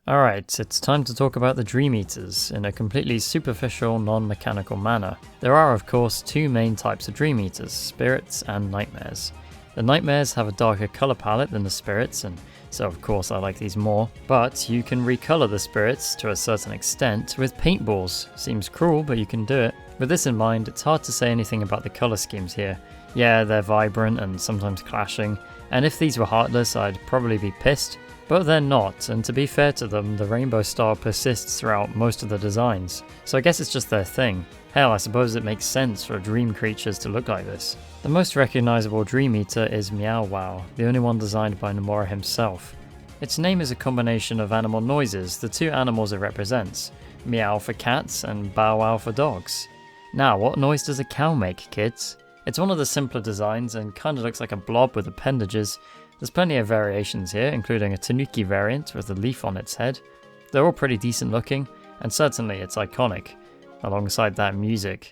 Alright, it's time to talk about the Dream Eaters in a completely superficial, non-mechanical manner. There are, of course, two main types of Dream Eaters, spirits and nightmares. The nightmares have a darker colour palette than the spirits, and so of course I like these more, but you can recolour the spirits to a certain extent with paintballs. Seems cruel, but you can do it. With this in mind, it's hard to say anything about the colour schemes here. Yeah, they're vibrant and sometimes clashing, and if these were heartless I'd probably be pissed. But they're not, and to be fair to them, the rainbow style persists throughout most of the designs, so I guess it's just their thing. Hell, I suppose it makes sense for dream creatures to look like this. The most recognisable Dream Eater is Meow Wow, the only one designed by Nomura himself. Its name is a combination of animal noises, the two animals it represents, meow for cats and bow wow for dogs. Now, what noise does a cow make, kids? It's one of the simpler designs and kinda looks like a blob with appendages. There's plenty of variations here, including a tanuki variant with a leaf on its head. They're all pretty decent looking, and certainly it's iconic, alongside that music.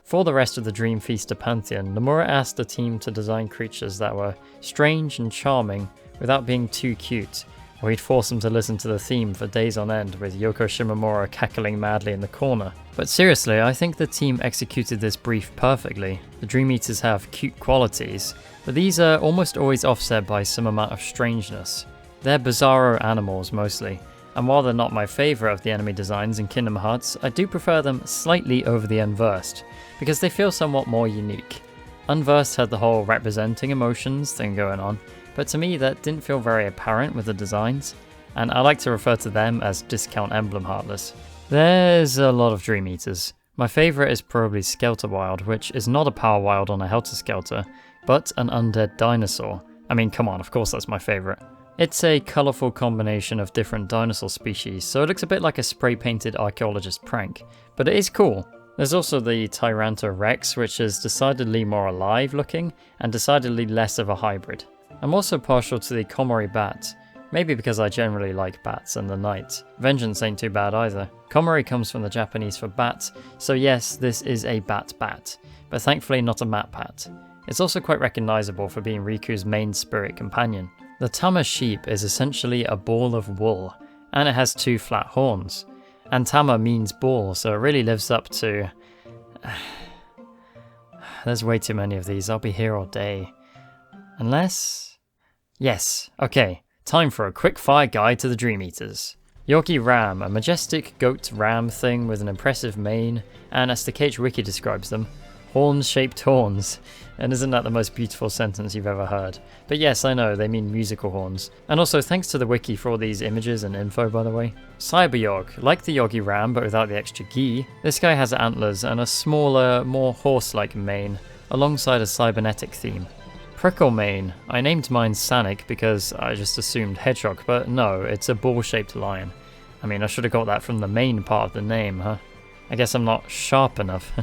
For the rest of the Dream Feaster pantheon, Nomura asked the team to design creatures that were strange and charming without being too cute, or he'd force them to listen to the theme for days on end with Yoko Shimomura cackling madly in the corner. But seriously, I think the team executed this brief perfectly. The Dream Eaters have cute qualities, but these are almost always offset by some amount of strangeness. They're bizarro animals mostly, and while they're not my favourite of the enemy designs in Kingdom Hearts, I do prefer them slightly over the Unversed, because they feel somewhat more unique. Unversed had the whole representing emotions thing going on, but to me that didn't feel very apparent with the designs, and I like to refer to them as Discount Emblem Heartless. There's a lot of Dream Eaters. My favourite is probably Skelter Wild, which is not a Power Wild on a Helter Skelter, but an undead dinosaur. I mean, come on, of course that's my favourite. It's a colourful combination of different dinosaur species, so it looks a bit like a spray-painted archaeologist prank, but it is cool. There's also the Tyranta Rex, which is decidedly more alive looking, and decidedly less of a hybrid. I'm also partial to the Komori Bat, maybe because I generally like bats and the night. Vengeance ain't too bad either. Komori comes from the Japanese for bat, so yes, this is a bat, but thankfully not a mat bat. It's also quite recognisable for being Riku's main spirit companion. The Tama sheep is essentially a ball of wool, and it has two flat horns. And Tama means ball, so it really lives up to... There's way too many of these, I'll be here all day. Unless... Yes, okay, time for a quick fire guide to the Dream Eaters. Yorkie Ram, a majestic goat ram thing with an impressive mane, and as the KH Wiki describes them, horn-shaped horns. And isn't that the most beautiful sentence you've ever heard? But yes, I know, they mean musical horns. And also thanks to the wiki for all these images and info, by the way. Cyberyork, like the Yogi Ram but without the extra gi, this guy has antlers and a smaller, more horse-like mane, alongside a cybernetic theme. Pricklemane, I named mine Sanic because I just assumed hedgehog, but no, it's a ball-shaped lion. I mean, I should have got that from the main part of the name, huh? I guess I'm not sharp enough.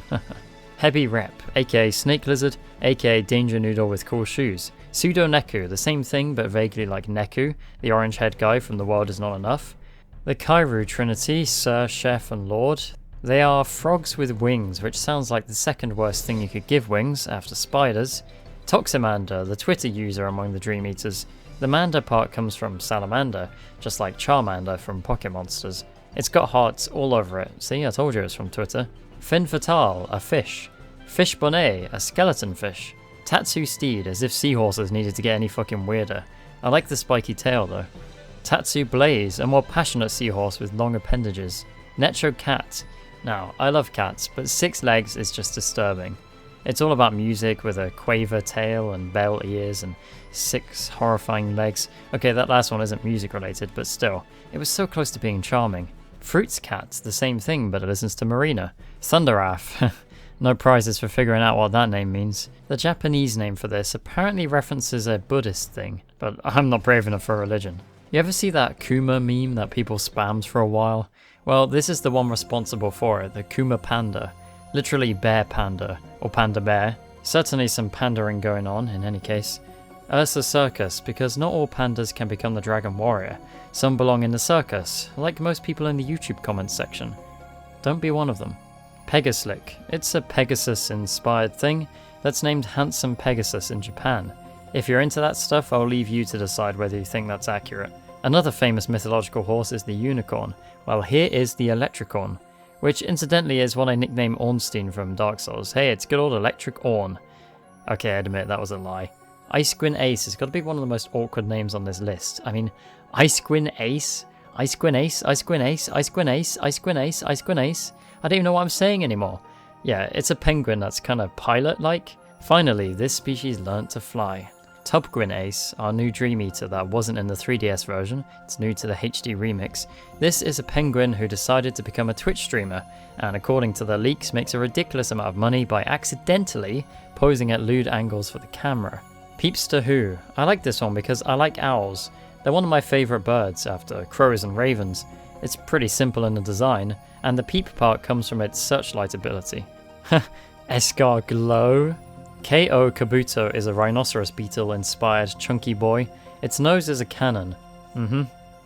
Heavy Rep, aka Snake Lizard, aka Danger Noodle with cool shoes. Pseudo Neku, the same thing but vaguely like Neku, the orange head guy from The World Is Not Enough. The Kairu Trinity, Sir, Chef and Lord. They are frogs with wings, which sounds like the second worst thing you could give wings, after spiders. Toximander, the Twitter user among the Dream Eaters. The Manda part comes from Salamander, just like Charmander from Pocket Monsters. It's got hearts all over it. See, I told you it was from Twitter. Fin Fatale, a fish. Fish Bonnet, a skeleton fish. Tatsu Steed, as if seahorses needed to get any fucking weirder. I like the spiky tail though. Tatsu Blaze, a more passionate seahorse with long appendages. Netro Cat. Now, I love cats, but 6 legs is just disturbing. It's all about music with a quaver tail and bell ears and 6 horrifying legs. Okay, that last one isn't music related, but still, it was so close to being charming. Fruits Cat, the same thing, but it listens to Marina. Thunderaf. No prizes for figuring out what that name means. The Japanese name for this apparently references a Buddhist thing, but I'm not brave enough for religion. You ever see that Kuma meme that people spammed for a while? Well, this is the one responsible for it, the Kuma Panda. Literally bear panda, or panda bear. Certainly some pandering going on, in any case. Ursa Circus, because not all pandas can become the Dragon Warrior. Some belong in the circus, like most people in the YouTube comments section. Don't be one of them. Pegaslick. It's a Pegasus-inspired thing that's named Handsome Pegasus in Japan. If you're into that stuff, I'll leave you to decide whether you think that's accurate. Another famous mythological horse is the unicorn. Well, here is the electricorn, which incidentally is what I nicknamed Ornstein from Dark Souls. Hey, it's good old Electric Orn. Okay, I admit that was a lie. Icequin Ace has got to be one of the most awkward names on this list. I mean, Icequin Ace? Icequin Ace? Icequin Ace? Icequin Ace? Icequin Ace? Icequin Ace? I don't even know what I'm saying anymore. Yeah, it's a penguin that's kind of pilot-like. Finally, this species learnt to fly. Tubgwin Ace, our new Dream Eater that wasn't in the 3DS version, it's new to the HD remix. This is a penguin who decided to become a Twitch streamer, and according to the leaks makes a ridiculous amount of money by accidentally posing at lewd angles for the camera. Peepster Who. I like this one because I like owls. They're one of my favourite birds after crows and ravens. It's pretty simple in the design, and the peep part comes from its searchlight ability. Escarglow. Ko Kabuto is a rhinoceros beetle inspired chunky boy. Its nose is a cannon.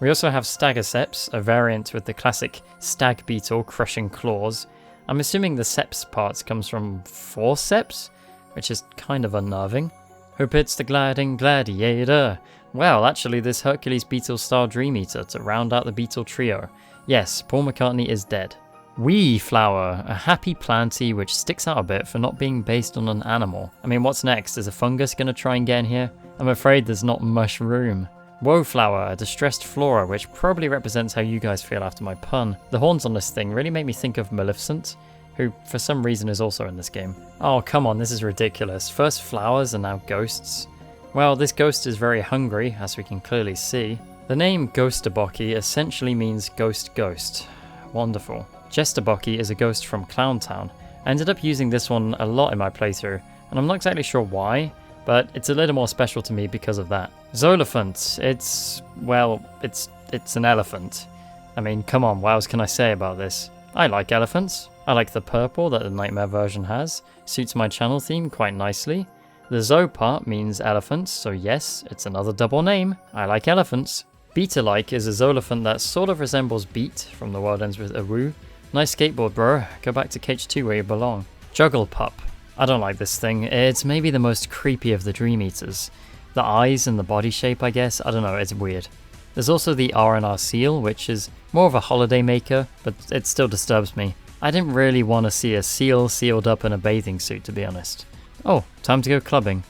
We also have Stagoseps, a variant with the classic stag beetle crushing claws. I'm assuming the seps parts comes from forceps, which is kind of unnerving. Who pits the gliding gladiator? Well, actually this Hercules Beetle style Dream Eater to round out the Beetle trio. Yes, Paul McCartney is dead. Wee Flower, a happy planty which sticks out a bit for not being based on an animal. I mean, what's next? Is a fungus going to try and get in here? I'm afraid there's not much room. Woe Flower, a distressed flora, which probably represents how you guys feel after my pun. The horns on this thing really make me think of Maleficent, who for some reason is also in this game. Oh, come on, this is ridiculous. First flowers and now ghosts. Well, this ghost is very hungry, as we can clearly see. The name Ghostabocky essentially means ghost. Wonderful. Jesterbocky is a ghost from Clowntown. I ended up using this one a lot in my playthrough, and I'm not exactly sure why, but it's a little more special to me because of that. Zolophant, it's an elephant. I mean, come on, what else can I say about this? I like elephants. I like the purple that the Nightmare version has. Suits my channel theme quite nicely. The Zo part means elephants, so yes, it's another double name. I like elephants. Beta-like is a Zolophant that sort of resembles Beat from The World Ends With a Woo. Nice skateboard, bro. Go back to Cage2 where you belong. Juggle Pup. I don't like this thing. It's maybe the most creepy of the Dream Eaters. The eyes and the body shape, I guess. I don't know, it's weird. There's also the R&R Seal, which is more of a holiday maker, but it still disturbs me. I didn't really want to see a seal sealed up in a bathing suit, to be honest. Oh, time to go clubbing.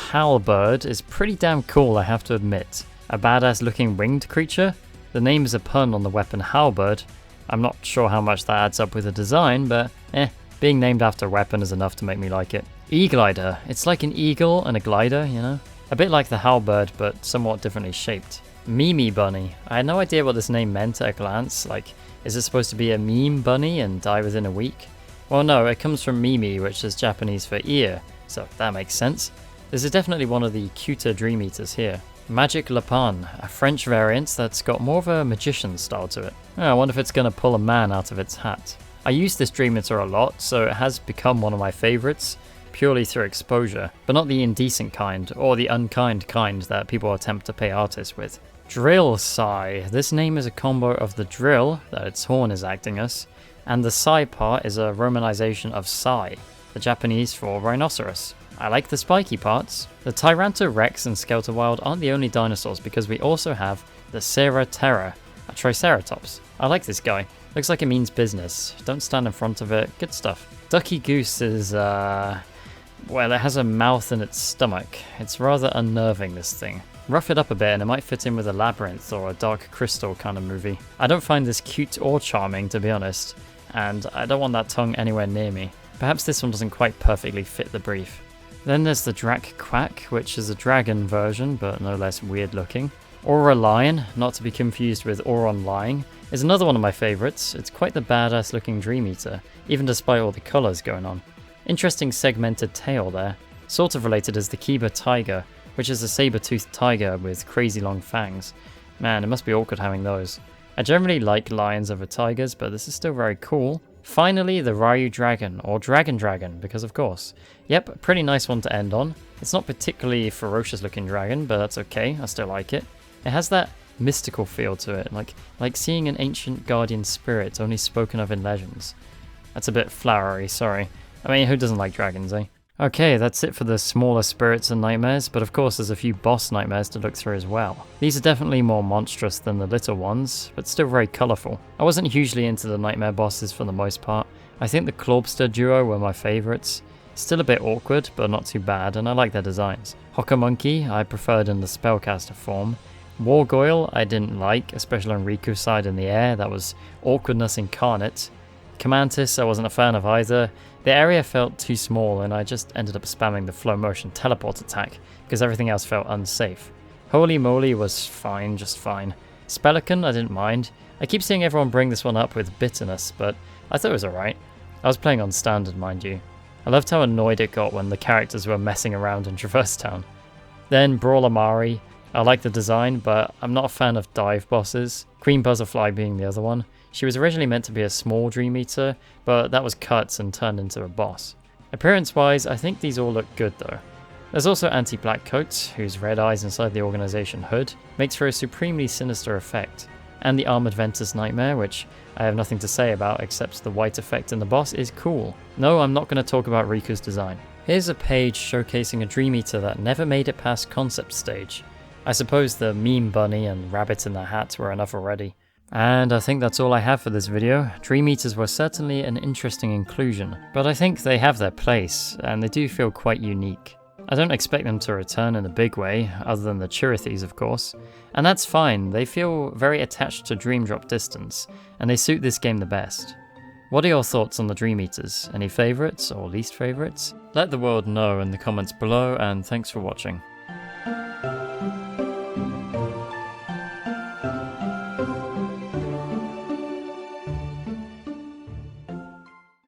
Howlbird is pretty damn cool, I have to admit. A badass looking winged creature? The name is a pun on the weapon Howlbird. I'm not sure how much that adds up with the design, but being named after a weapon is enough to make me like it. E-glider. It's like an eagle and a glider, you know? A bit like the Howlbird, but somewhat differently shaped. Mimi Bunny. I had no idea what this name meant at a glance. Like, is it supposed to be a meme bunny and die within a week? Well, no, it comes from Mimi, which is Japanese for ear, so that makes sense. This is definitely one of the cuter Dream Eaters here. Magic Lapin, a French variant that's got more of a magician style to it. I wonder if it's going to pull a man out of its hat. I use this Dream Eater a lot, so it has become one of my favourites, purely through exposure, but not the indecent kind, or the unkind kind that people attempt to pay artists with. Drill Sai. This name is a combo of the drill, that its horn is acting us, and the Sai part is a romanization of Sai, the Japanese for rhinoceros. I like the spiky parts. The Tyrantorex and Skelterwild aren't the only dinosaurs because we also have the Ceraterra, a Triceratops. I like this guy. Looks like it means business. Don't stand in front of it. Good stuff. Ducky Goose is, well, it has a mouth in its stomach. It's rather unnerving, this thing. Rough it up a bit and it might fit in with a Labyrinth or a Dark Crystal kind of movie. I don't find this cute or charming, to be honest, and I don't want that tongue anywhere near me. Perhaps this one doesn't quite perfectly fit the brief. Then there's the Drac Quack, which is a dragon version, but no less weird looking. Aura Lion, not to be confused with Auron Lying, is another one of my favourites. It's quite the badass looking Dream Eater, even despite all the colours going on. Interesting segmented tail there. Sort of related is the Kiba Tiger, which is a saber-toothed tiger with crazy long fangs. Man, it must be awkward having those. I generally like lions over tigers, but this is still very cool. Finally, the Ryu Dragon, or Dragon, because of course. Yep, a pretty nice one to end on. It's not particularly ferocious looking dragon, but that's okay, I still like it. It has that mystical feel to it, like seeing an ancient guardian spirit only spoken of in legends. That's a bit flowery, sorry. I mean, who doesn't like dragons, eh? Okay, that's it for the smaller spirits and nightmares, but of course there's a few boss nightmares to look through as well. These are definitely more monstrous than the little ones, but still very colourful. I wasn't hugely into the nightmare bosses for the most part. I think the Clawbster duo were my favourites. Still a bit awkward, but not too bad, and I like their designs. Hocker Monkey I preferred in the spellcaster form. Wargoyle I didn't like, especially on Riku's side in the air, that was awkwardness incarnate. Commantis I wasn't a fan of either. The area felt too small and I just ended up spamming the flow motion teleport attack because everything else felt unsafe. Holy Moly was fine, just fine. Spelican I didn't mind. I keep seeing everyone bring this one up with bitterness, but I thought it was alright. I was playing on standard, mind you. I loved how annoyed it got when the characters were messing around in Traverse Town. Then Brawler Mari. I like the design, but I'm not a fan of dive bosses, Queen Buzzerfly being the other one. She was originally meant to be a small Dream Eater, but that was cut and turned into a boss. Appearance-wise, I think these all look good though. There's also Anti-Black Coat, whose red eyes inside the organization hood makes for a supremely sinister effect. And the Armored Ventus Nightmare, which I have nothing to say about except the white effect in the boss is cool. No, I'm not going to talk about Riku's design. Here's a page showcasing a Dream Eater that never made it past concept stage. I suppose the meme bunny and rabbit in the hat were enough already. And I think that's all I have for this video. Dream Eaters were certainly an interesting inclusion, but I think they have their place, and they do feel quite unique. I don't expect them to return in a big way, other than the Chirithes of course, and that's fine. They feel very attached to Dream Drop Distance, and they suit this game the best. What are your thoughts on the Dream Eaters? Any favourites or least favourites? Let the world know in the comments below, and thanks for watching.